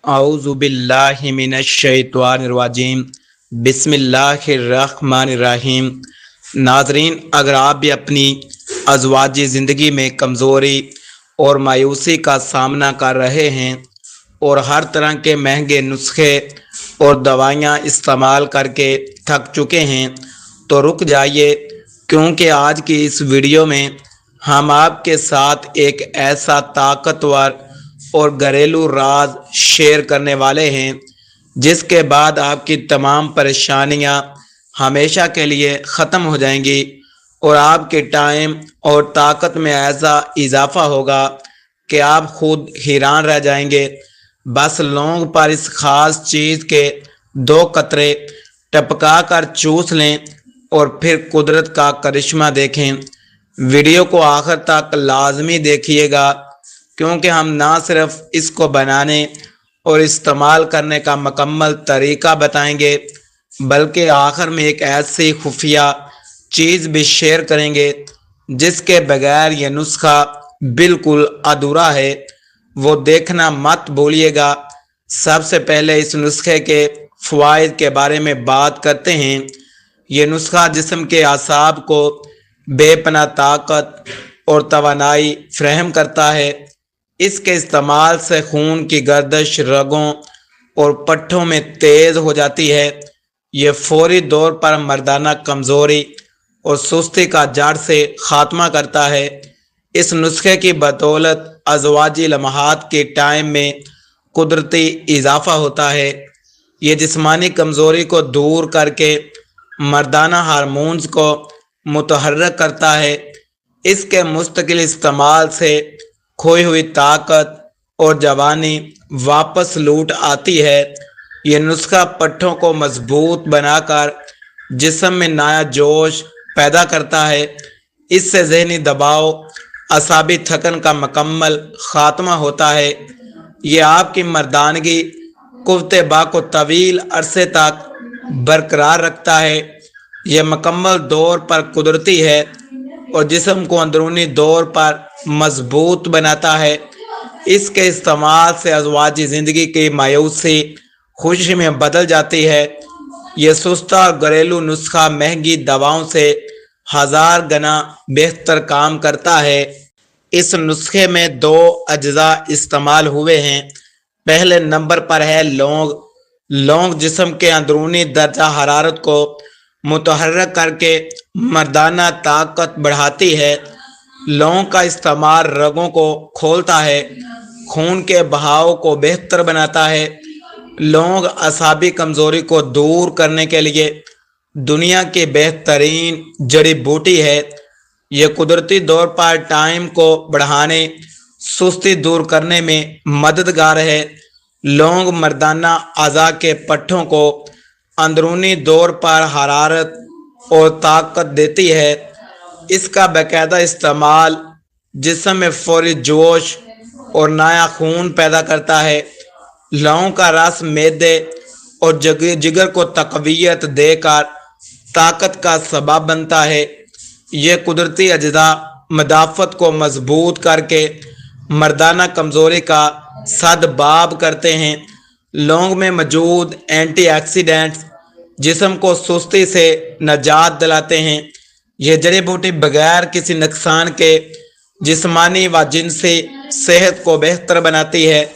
अऊज़ु बिल्लाहि मिनश्शैतानिर्रजीम बिस्मिल्लाहिर्रहमानिर्रहीम। नाज़रीन, अगर आप भी अपनी अज़वाजी ज़िंदगी में कमज़ोरी और मायूसी का सामना कर रहे हैं और हर तरह के महंगे नुस्खे और दवाइयाँ इस्तेमाल करके थक चुके हैं तो रुक जाइए, क्योंकि आज की इस वीडियो में हम आपके साथ एक ऐसा ताकतवर और घरेलू राज शेयर करने वाले हैं जिसके बाद आपकी तमाम परेशानियां हमेशा के लिए ख़त्म हो जाएंगी और आपके टाइम और ताकत में ऐसा इजाफा होगा कि आप खुद हैरान रह जाएंगे। बस लौंग पर इस खास चीज़ के 2 कतरे टपका कर चूस लें और फिर कुदरत का करिश्मा देखें। वीडियो को आखिर तक लाजमी देखिएगा, क्योंकि हम ना सिर्फ इसको बनाने और इस्तेमाल करने का मुकम्मल तरीका बताएंगे, बल्कि आखिर में एक ऐसी खुफिया चीज़ भी शेयर करेंगे जिसके बगैर ये नुस्खा बिल्कुल अधूरा है। वो देखना मत भूलिएगा। सबसे पहले इस नुस्खे के फ़वाइद के बारे में बात करते हैं। ये नुस्खा जिस्म के आसाब को बेपनाह ताकत और तवानाई फराहम करता है। इसके इस्तेमाल से खून की गर्दिश रगों और पट्ठों में तेज़ हो जाती है। ये फौरी तौर पर मर्दाना कमज़ोरी और सुस्ती का जड़ से ख़ात्मा करता है। इस नुस्खे की बदौलत अज़वाजी लम्हात के टाइम में कुदरती इजाफा होता है। ये जिस्मानी कमज़ोरी को दूर करके मर्दाना हार्मोन्स को मुतहर्रिक करता है। इसके मुस्तकिल इस्तेमाल से खोई हुई ताकत और जवानी वापस लौट आती है। ये नुस्खा पट्ठों को मजबूत बनाकर जिस्म में नया जोश पैदा करता है। इससे ज़हनी दबाव, असाबी थकन का मुकम्मल ख़ात्मा होता है। ये आपकी मर्दानगी कुव्वत बा को तवील अरसे तक बरकरार रखता है। यह मुकम्मल तौर पर कुदरती है और जिस्म को अंदरूनी तौर पर मजबूत बनाता है। इसके इस्तेमाल से अज़वाजी ज़िंदगी की मायूसी खुशी में बदल जाती है। यह सस्ता और घरेलू नुस्खा महंगी दवाओं से 1000 गुना बेहतर काम करता है। इस नुस्खे में 2 अज्जा इस्तेमाल हुए हैं। पहले नंबर पर है लौंग। लौंग जिस्म के अंदरूनी दर्जा हरारत को मुतहर्रिक करके मर्दाना ताकत बढ़ाती है। लौंग का इस्तेमाल रगों को खोलता है, खून के बहाव को बेहतर बनाता है। लौंग असाबी कमज़ोरी को दूर करने के लिए दुनिया की बेहतरीन जड़ी बूटी है। यह कुदरती तौर पर टाइम को बढ़ाने, सुस्ती दूर करने में मददगार है। लौंग मर्दाना अज़ा के पट्ठों को अंदरूनी तौर पर हरारत और ताकत देती है। इसका बाकायदा इस्तेमाल जिस्म में फौरी जोश और नया खून पैदा करता है। लौंग का रस मैदे और जिगर को तक़वियत देकर ताकत का सबब बनता है। यह कुदरती अज्जा मदाफ़त को मजबूत करके मर्दाना कमज़ोरी का सदबाब करते हैं। लौंग में मौजूद एंटीऑक्सीडेंट्स जिस्म को सुस्ती से निजात दिलाते हैं। यह जड़ी बूटी बगैर किसी नुकसान के जिस्मानी व जिनसी सेहत को बेहतर बनाती है।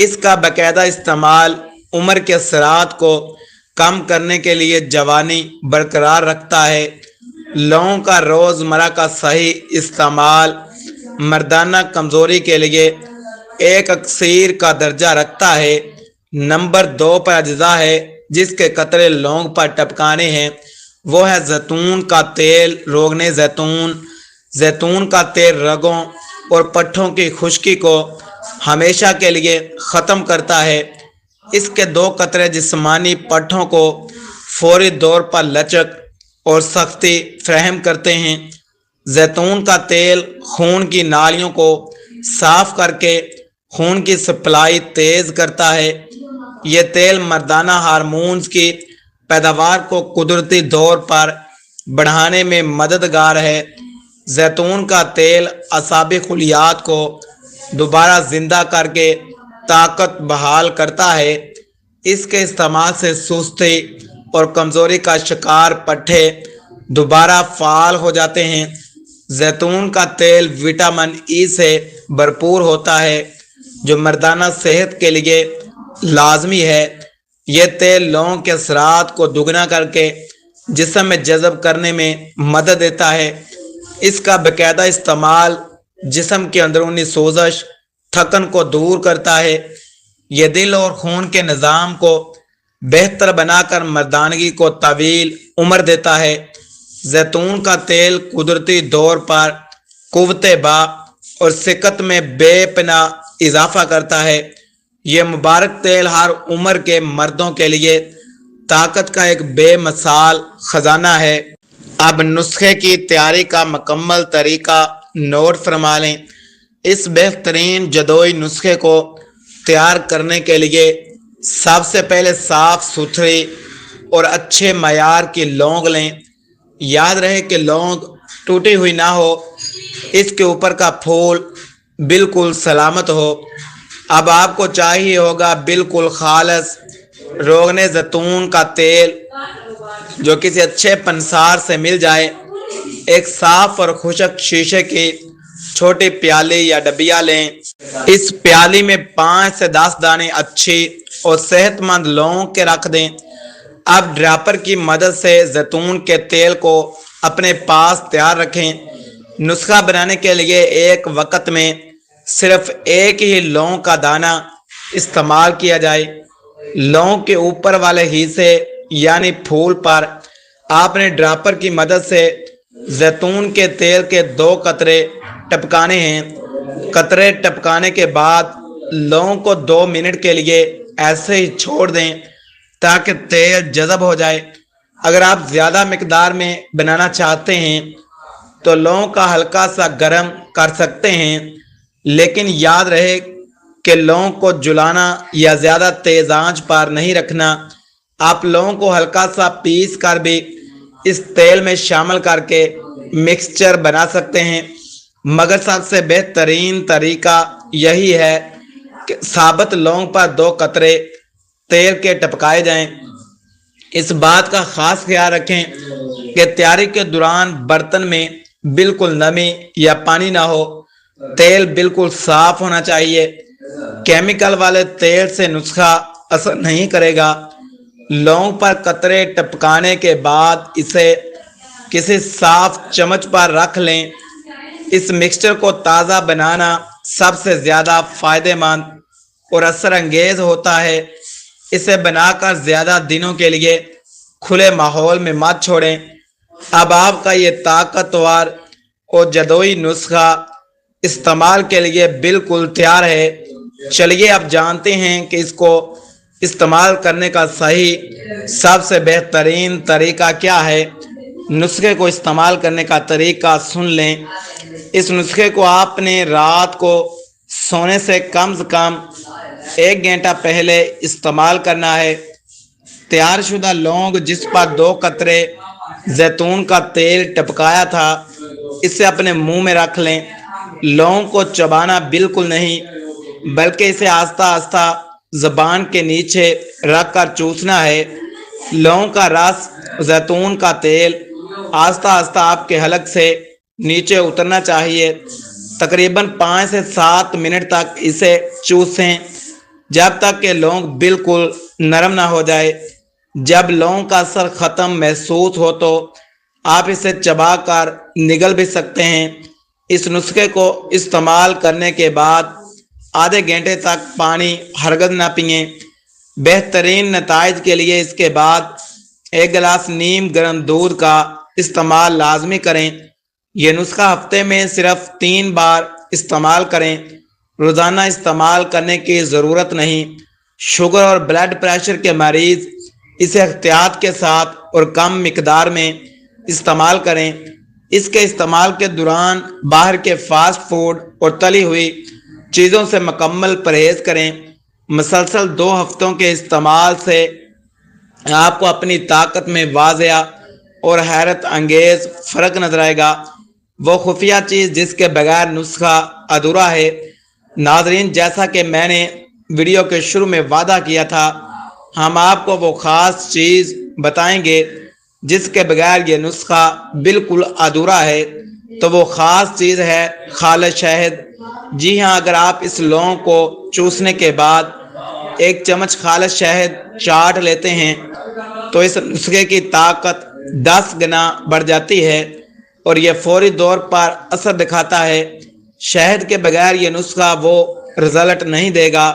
इसका बाकायदा इस्तेमाल उम्र के असरात को कम करने के लिए जवानी बरकरार रखता है। लौंग का रोज़मर्रा का सही इस्तेमाल मर्दाना कमज़ोरी के लिए एक अक्सीर का दर्जा रखता है। नंबर 2 पर अज्जा है जिसके कतरे लौंग पर टपकाने हैं। वो है जैतून का तेल। रोगने जैतून। जैतून का तेल रगों और पट्ठों की खुश्की को हमेशा के लिए ख़त्म करता है। इसके 2 कतरे जिस्मानी पट्ठों को फौरी तौर पर लचक और सख्ती फराहम करते हैं। जैतून का तेल खून की नालियों को साफ करके खून की सप्लाई तेज़ करता है। यह तेल मर्दाना हार्मोन्स की पैदावार को कुदरती तौर पर बढ़ाने में मददगार है। जैतून का तेल असाबी खुलियात को दोबारा जिंदा करके طاقت بحال کرتا ہے۔ اس کے استعمال سے سستی اور کمزوری کا شکار پٹھے دوبارہ فعال ہو جاتے ہیں۔ زیتون کا تیل وٹامن ای سے بھرپور ہوتا ہے جو مردانہ صحت کے لیے لازمی ہے۔ یہ تیل لونگ کے اثرات کو دگنا کر کے جسم میں جذب کرنے میں مدد دیتا ہے۔ اس کا باقاعدہ استعمال جسم کی اندرونی سوزش تھکن کو دور کرتا ہے۔ یہ دل اور خون کے نظام کو بہتر بنا کر مردانگی کو طویل عمر دیتا ہے۔ زیتون کا تیل قدرتی طور پر قوت با اور صحت میں بے پناہ اضافہ کرتا ہے۔ یہ مبارک تیل ہر عمر کے مردوں کے لیے طاقت کا ایک بے مثال خزانہ ہے۔ اب نسخے کی تیاری کا مکمل طریقہ نوٹ فرما لیں۔ اس بہترین جدوئی نسخے کو تیار کرنے کے لیے سب سے پہلے صاف ستھری اور اچھے معیار کی لونگ لیں۔ یاد رہے کہ لونگ ٹوٹی ہوئی نہ ہو، اس کے اوپر کا پھول بالکل سلامت ہو۔ اب آپ کو چاہیے ہوگا بالکل خالص روغن زیتون کا تیل جو کسی اچھے پنسار سے مل جائے۔ ایک صاف اور خشک شیشے کی چھوٹی پیالی یا ڈبیا لیں۔ اس پیالی میں 5 سے 10 دانے اچھی اور صحت مند لونگ کے رکھ دیں۔ اب ڈراپر کی مدد سے زیتون کے تیل کو اپنے پاس تیار رکھیں۔ نسخہ بنانے کے لیے ایک وقت میں صرف ایک ہی لونگ کا دانہ استعمال کیا جائے۔ لونگ کے اوپر والے حصے یعنی پھول پر آپ نے ڈراپر کی مدد سے زیتون کے تیل کے 2 قطرے ٹپکانے ہیں۔ قطرے ٹپکانے کے بعد لونگ کو 2 منٹ کے لیے ایسے ہی چھوڑ دیں تاکہ تیل جذب ہو جائے۔ اگر آپ زیادہ مقدار میں بنانا چاہتے ہیں تو لونگ کا ہلکا سا گرم کر سکتے ہیں، لیکن یاد رہے کہ لونگ کو جلانا یا زیادہ تیز آنچ پر نہیں رکھنا۔ آپ لونگ کو ہلکا سا پیس کر بھی اس تیل میں شامل کر کے مکسچر بنا سکتے ہیں، مگر سب سے بہترین طریقہ یہی ہے کہ ثابت لونگ پر 2 قطرے تیل کے ٹپکائے جائیں۔ اس بات کا خاص خیال رکھیں کہ تیاری کے دوران برتن میں بالکل نمی یا پانی نہ ہو۔ تیل بالکل صاف ہونا چاہیے۔ کیمیکل والے تیل سے نسخہ اثر نہیں کرے گا۔ لونگ پر قطرے ٹپکانے کے بعد اسے کسی صاف چمچ پر رکھ لیں۔ اس مکسچر کو تازہ بنانا سب سے زیادہ فائدہ مند اور اثر انگیز ہوتا ہے۔ اسے بنا کر زیادہ دنوں کے لیے کھلے ماحول میں مت چھوڑیں۔ اب آپ کا یہ طاقتور اور جدوئی نسخہ استعمال کے لیے بالکل تیار ہے۔ چلیے اب جانتے ہیں کہ اس کو استعمال کرنے کا صحیح سب سے بہترین طریقہ کیا ہے۔ نسخے کو استعمال کرنے کا طریقہ سن لیں۔ اس نسخے کو آپ نے رات کو سونے سے کم 1 گھنٹہ پہلے استعمال کرنا ہے۔ تیار شدہ لونگ جس پر 2 قطرے زیتون کا تیل ٹپکایا تھا اسے اپنے منہ میں رکھ لیں۔ لونگ کو چبانا بالکل نہیں بلکہ اسے آہستہ آہستہ زبان کے نیچے رکھ کر چوسنا ہے۔ لونگ کا رس، زیتون کا تیل آہستہ آہستہ آپ کے حلق سے نیچے اترنا چاہیے۔ تقریباً 5 سے 7 منٹ تک اسے چوسیں جب تک کہ لونگ بالکل نرم نہ ہو جائے۔ جب لونگ کا اثر ختم محسوس ہو تو آپ اسے چبا کر نگل بھی سکتے ہیں۔ اس نسخے کو استعمال کرنے کے بعد آدھے گھنٹے تک پانی ہرگز نہ پئیں۔ بہترین نتائج کے لیے اس کے بعد 1 گلاس نیم گرم دودھ کا استعمال لازمی کریں۔ یہ نسخہ ہفتے میں صرف 3 بار استعمال کریں۔ روزانہ استعمال کرنے کی ضرورت نہیں۔ شوگر اور بلڈ پریشر کے مریض اسے احتیاط کے ساتھ اور کم مقدار میں استعمال کریں۔ اس کے استعمال کے دوران باہر کے فاسٹ فوڈ اور تلی ہوئی چیزوں سے مکمل پرہیز کریں۔ مسلسل 2 ہفتوں کے استعمال سے آپ کو اپنی طاقت میں واضح اور حیرت انگیز فرق نظر آئے گا، وہ خفیہ چیز جس کے بغیر نسخہ ادھورا ہے۔ ناظرین، جیسا کہ میں نے वीडियो के शुरू में वादा किया था, हम आपको वो ख़ास चीज़ बताएंगे जिसके बगैर ये नुस्खा बिल्कुल अधूरा है। तो वो ख़ास चीज़ है खालिश शहद। जी हाँ, अगर आप इस लौंग को चूसने के बाद 1 चम्मच खालिश शहद चाट लेते हैं तो इस नुस्खे की ताकत 10 गुना बढ़ जाती है और यह फौरी तौर पर असर दिखाता है। शहद के बगैर ये नुस्खा वो रिजल्ट नहीं देगा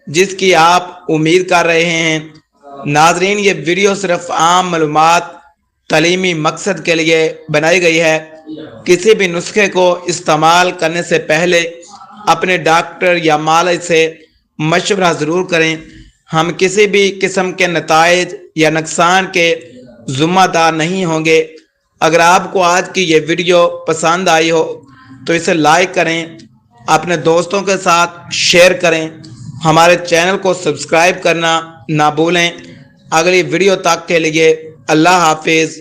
जिसकी आप उम्मीद कर रहे हैं। नाजरीन, ये वीडियो सिर्फ आम मालूमात तालीमी मकसद के लिए बनाई गई है। किसी भी नुस्खे को इस्तेमाल करने से पहले अपने डॉक्टर या मालिक से मशवरा ज़रूर करें। हम किसी भी किस्म के नताइज या नुकसान के ज़िम्मेदार नहीं होंगे। अगर आपको आज की ये वीडियो पसंद आई हो तो इसे लाइक करें, अपने दोस्तों के साथ शेयर करें, हमारे चैनल को सब्सक्राइब करना ना भूलें। अगली वीडियो तक के लिए अल्लाह हाफिज़।